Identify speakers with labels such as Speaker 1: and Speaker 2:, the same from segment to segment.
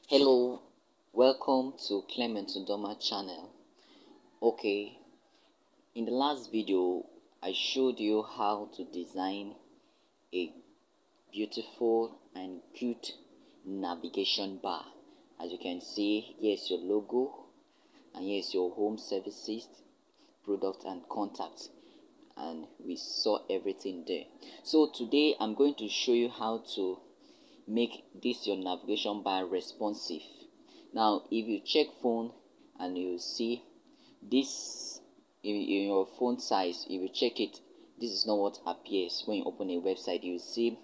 Speaker 1: Hello, welcome to Clement Udoma channel. Okay, in the last video I showed you how to design a beautiful and good navigation bar. As you can see, here's your logo and here's your home services, product and contact, and we saw everything there. So today I'm going to show you how to make this your navigation bar responsive. Now if you check phone and you see this in your phone size, if you check it, this is not what appears when you open a website. You see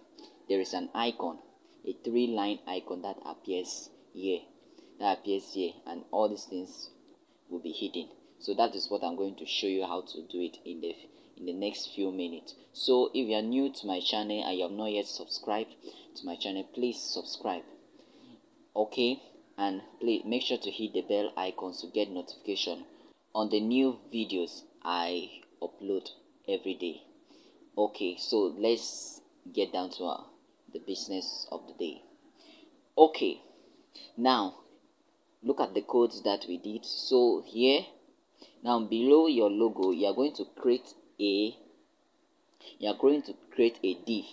Speaker 1: there is an icon, a 3-line icon that appears here, and all these things will be hidden. So that is what I'm going to show you how to do it in the next few minutes. So if you are new to my channel and you have not yet subscribed to my channel, please subscribe, okay, and please make sure to hit the bell icon to get notification on the new videos I upload every day. Okay, so let's get down to the business of the day. Okay, now look at the codes that we did. So here, now below your logo, you are going to create a div.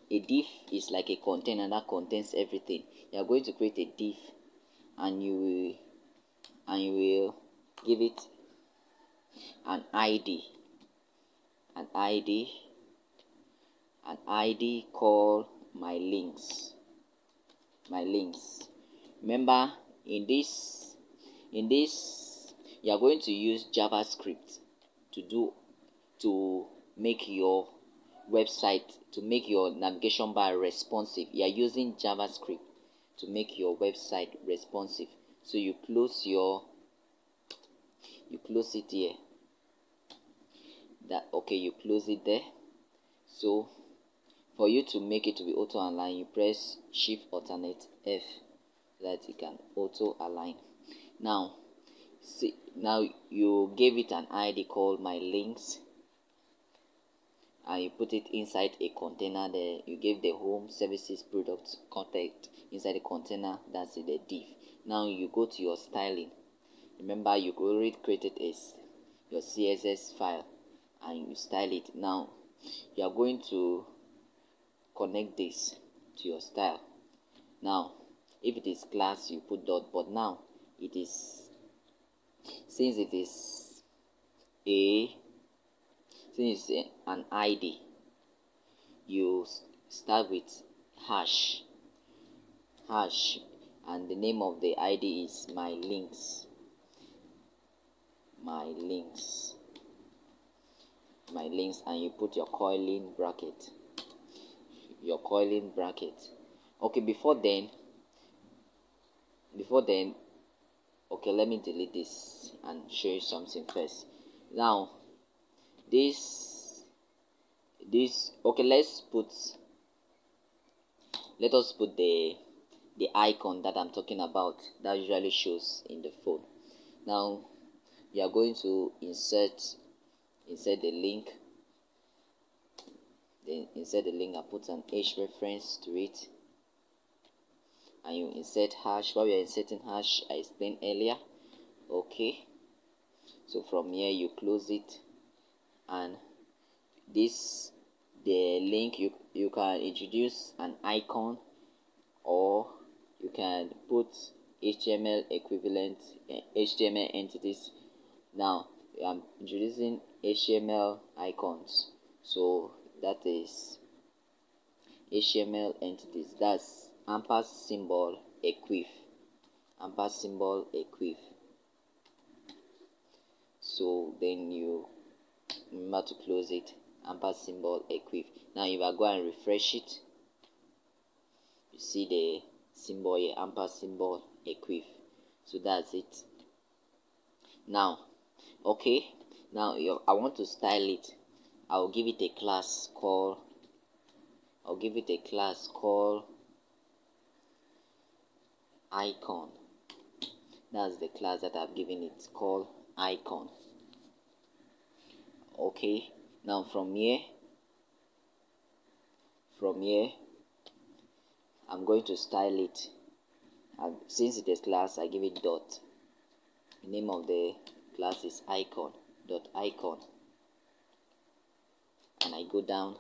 Speaker 1: A div is like a container that contains everything. You are going to create a div, and you will give it an ID, called my links. Remember, in this you are going to use JavaScript to make your website, to make your navigation bar responsive. You are using JavaScript to make your website responsive. So you close it here. You close it there. So for you to make it to be auto align, you press Shift Alternate F so that it can auto align. Now you gave it an ID called my links, and you put it inside a container there. You gave the home services product contact inside the container, that's the div. Now you go to your styling. Remember, you already created your CSS file and you style it. Now you are going to connect this to your style. Now if it is class, you put dot, but now since it's an ID, you start with hash, and the name of the ID is my links, and you put your coiling bracket. Okay, before then, okay, let me delete this and show you something first. Now okay, let us put the icon that I'm talking about that usually shows in the phone. Now you are going to insert the link. Then insert the link and put an H reference to it, and you insert hash. While you're inserting hash, I explained earlier. Okay, so from here you close it, and the link, you can introduce an icon, or you can put HTML equivalent, HTML entities. Now I'm introducing HTML icons, so that is HTML entities. That's #symbol equif. So then you remember to close it. #symbol equif. Now if I go and refresh it, you see the symbol here, #symbol equif. So that's it. Now okay, now I want to style it. I'll give it a class called icon. That's the class that I've given it, called icon. Okay, now from here I'm going to style it, Since it is class, I give it dot. The name of the class is icon, dot icon, and I go down,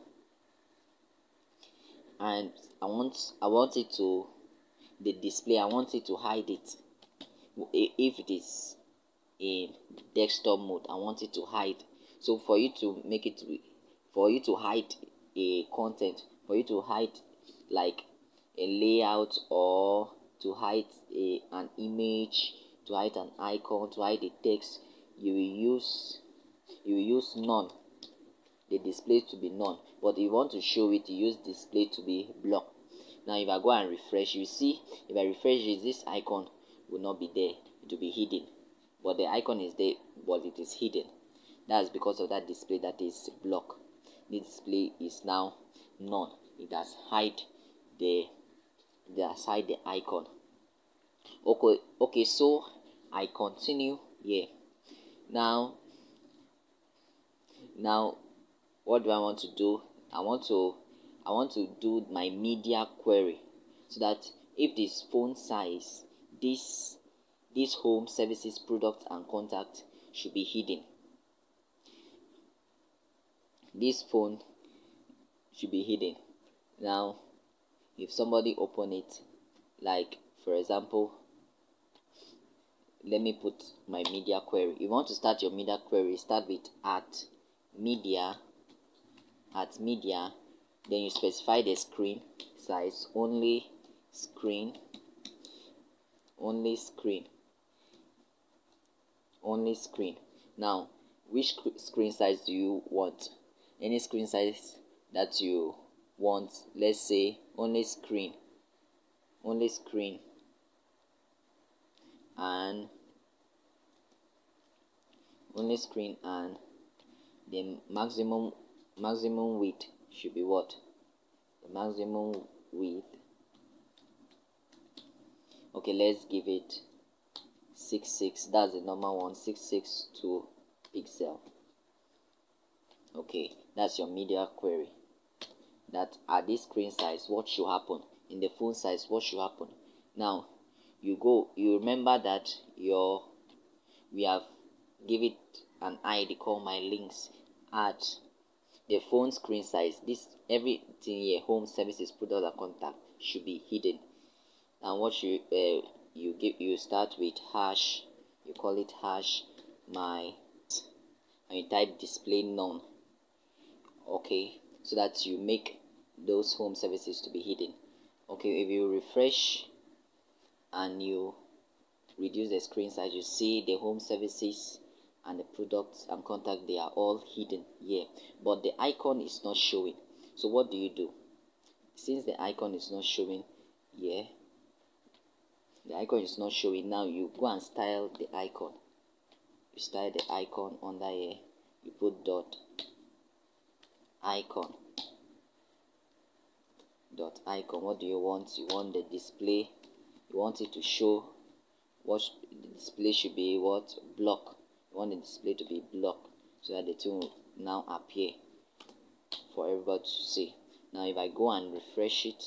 Speaker 1: and I want it to the display. I want it to hide it. If it is in desktop mode, I want it to hide. So for you to make it, for you to hide a content, for you to hide like a layout, or to hide an image, to hide an icon, to hide the text, you will use none. The display to be none. But if you want to show it, you use display to be blocked. Now if I go and refresh, you see, if I refresh this icon will not be there, it will be hidden. But the icon is there, but it is hidden. That's because of that display that is blocked. The display is now none. It has hide the icon. Okay, so I continue here. Now what do I want to do? I want to do my media query, so that if this font size, this home, services, product and contact should be hidden. This font should be hidden. Now if somebody open it, like for example, let me put my media query. You want to start your media query, start with at media, then you specify the screen size, only screen. Now which screen size do you want? Any screen size that you want. Let's say only screen, and the maximum width should be what? The maximum width, okay, let's give it 66. That's the normal one, 662 pixel. Okay, that's your media query. That at this screen size, what should happen? In the font size, what should happen? Now you remember that we have give it an ID called my links. At the phone screen size, this everything here, home, services, product and contact, should be hidden. And what you start with hash, you call it hash my, and you type display none. Okay, so that you make those home services to be hidden. Okay, if you refresh and you reduce the screen size, you see the home services and the products and contact, they are all hidden here, but the icon is not showing. So what do you do? Since the icon is not showing here, the icon is not showing, now you go and style the icon. You style the icon under here, you put dot icon. What do you want? You want the display, you want it to show what the display should be, what block. You want the display to be blocked, so that the thing will now appear for everybody to see. Now if I go and refresh it,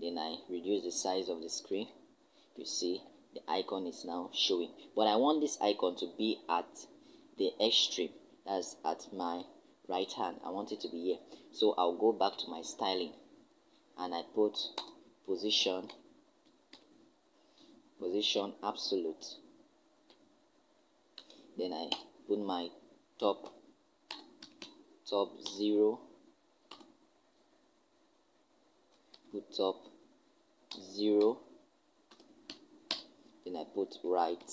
Speaker 1: then I reduce the size of the screen, you see the icon is now showing. But I want this icon to be at the extreme, that's at my right hand. I want it to be here. So I'll go back to my styling and I put position absolute. Then I put my top 0, put top 0, then I put right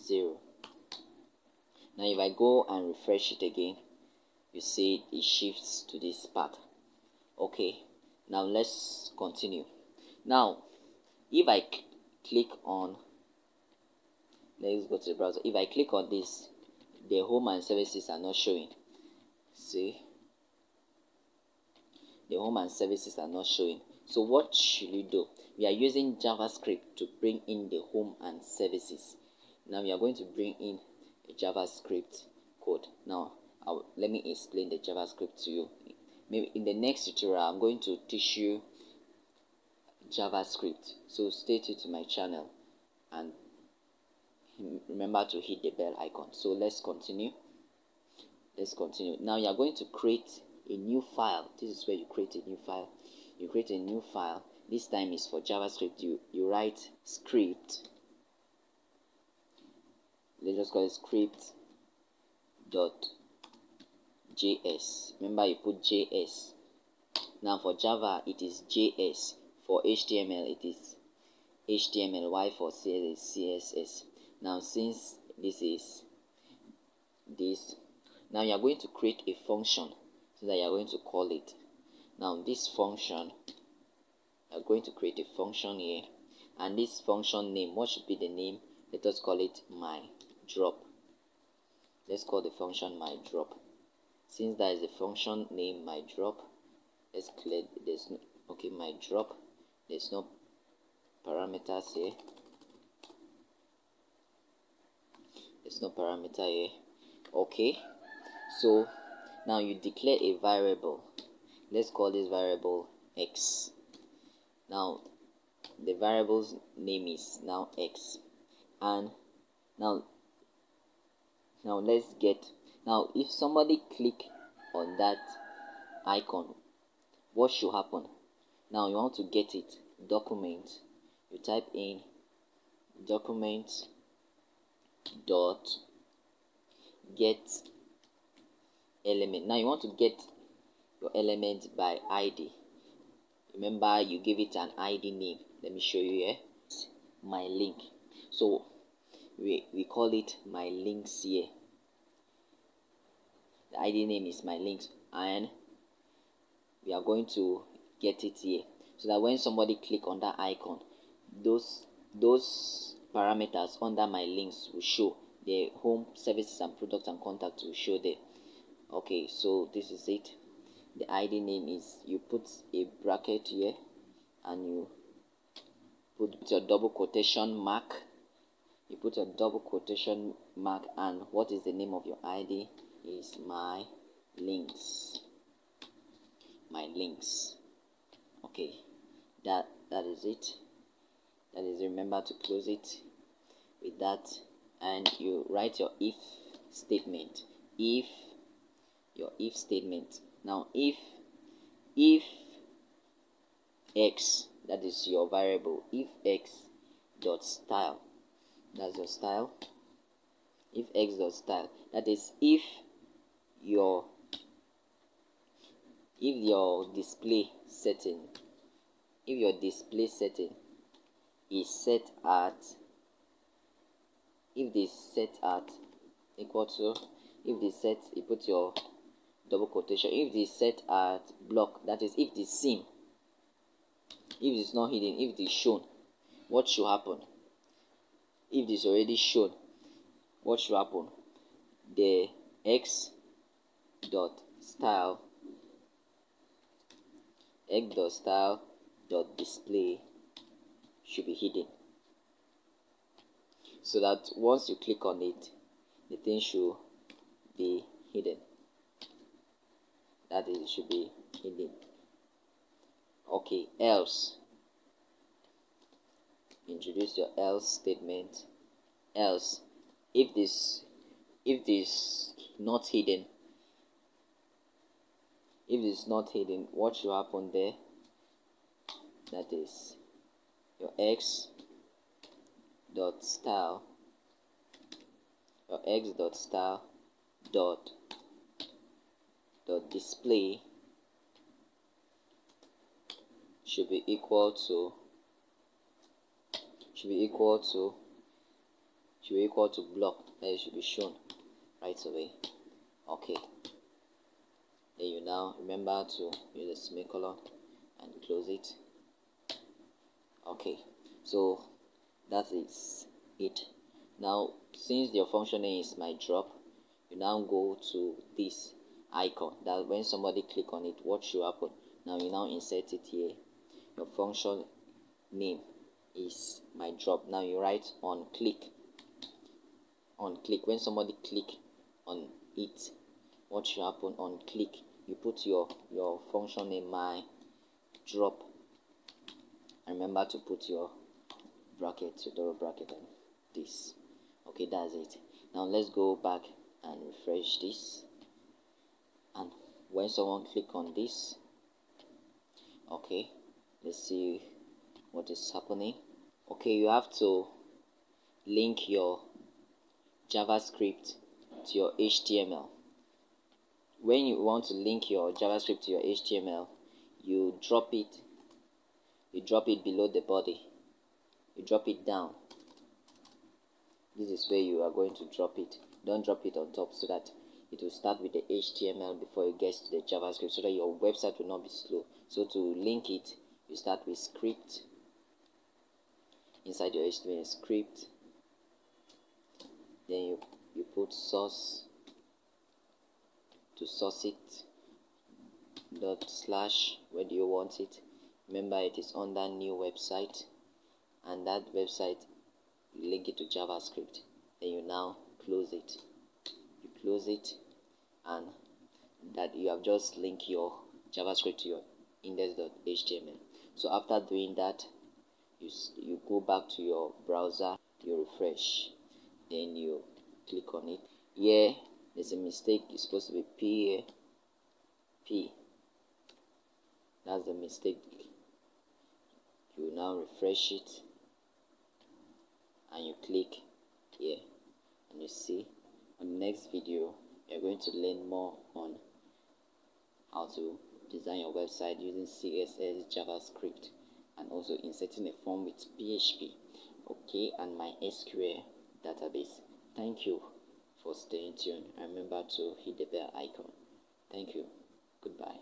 Speaker 1: 0. Now if I go and refresh it again, you see it shifts to this part. Okay, now let's continue. Now if I click on, let's go to the browser. If I click on this, the home and services are not showing. See, the home and services are not showing. So what should you do? We are using JavaScript to bring in the home and services. Now we are going to bring in a JavaScript code. Now let me explain the JavaScript to you. maybe in the next tutorial I'm going to teach you JavaScript. So stay tuned to my channel and remember to hit the bell icon. So let's continue. Now you are going to create a new file. This is where you create a new file. You create a new file. This time is for JavaScript. You write script. Let's just call it script.js. Remember, you put JS. Now for Java it is JS. For HTML it is HTML. Y for CSS is CSS. Now since this is this, now you are going to create a function so that you are going to call it. Now this function, you are going to create a function here, and this function name, what should be the name? Let us call it my drop. Let's call the function my drop. Since that is the function name my drop, let's clear there's no, okay, my drop, there's no parameters here. There's no parameter here. Okay, so now you declare a variable. Let's call this variable x. Now the variable's name is now x, and now let's get, now if somebody click on that icon, what should happen? Now you want to get it, document, you type in document dot get element. Now you want to get your element by ID. Remember, you give it an ID name. Let me show you here. My link. So we call it my links here. The ID name is my links, and we are going to get it here so that when somebody click on that icon, those parameters under my links will show. The home, services and products and contacts will show there. Okay, so this is it. The ID name is, you put a bracket here and you put your double quotation mark. You put a double quotation mark, and what is the name of your ID? Is my links. My links. Okay, that is it. That is, remember to close it with that, and you write your if statement. If your if statement. Now if x, that is your variable, if x dot style, that's your style. If x dot style, that is if your display setting, if your display setting is set at, if they set at equal to, if they set, you put your double quotation, if they set at block, that is if the scene, if it's not hidden, if it is shown, what should happen? If it's already shown, what should happen? The x dot style dot display should be hidden, so that once you click on it, the thing should be hidden. That is, it should be hidden. Okay, else. Introduce your else statement. Else, if this not hidden, if it's not hidden, what should happen there? That is your x dot style, dot display should be equal to block, that it should be shown right away. Okay, then you now remember to use a semicolon and close it. Okay, so that is it. Now since your function name is my drop, you now go to this icon, that when somebody click on it, what should happen? Now you now insert it here. Your function name is my drop. Now you write on click. When somebody click on it, what should happen? On click, you put your function name, my drop, and remember to put your bracket, your double bracket on this. Okay, that's it. Now let's go back and refresh this, and when someone click on this, okay, let's see what is happening. Okay, you have to link your JavaScript to your HTML. When you want to link your JavaScript to your HTML, you drop it below the body, you drop it down. This is where you are going to drop it. Don't drop it on top, so that it will start with the HTML before it gets to the JavaScript, so that your website will not be slow. So to link it, you start with script. Inside your HTML script, then you put source to source it dot slash. Where do you want it? Remember, it is under new website, and that website you link it to JavaScript. Then you now close it. You close it, and that you have just linked your JavaScript to your index.html. So after doing that, you go back to your browser, you refresh, then you click on it. Here there's a mistake. It's supposed to be P here. P. That's the mistake. You now refresh it, and you click here, and you see on the next video you're going to learn more on how to design your website using CSS, JavaScript, and also inserting a form with PHP, okay, and my SQL database. Thank you for staying tuned, and remember to hit the bell icon. Thank you. Goodbye.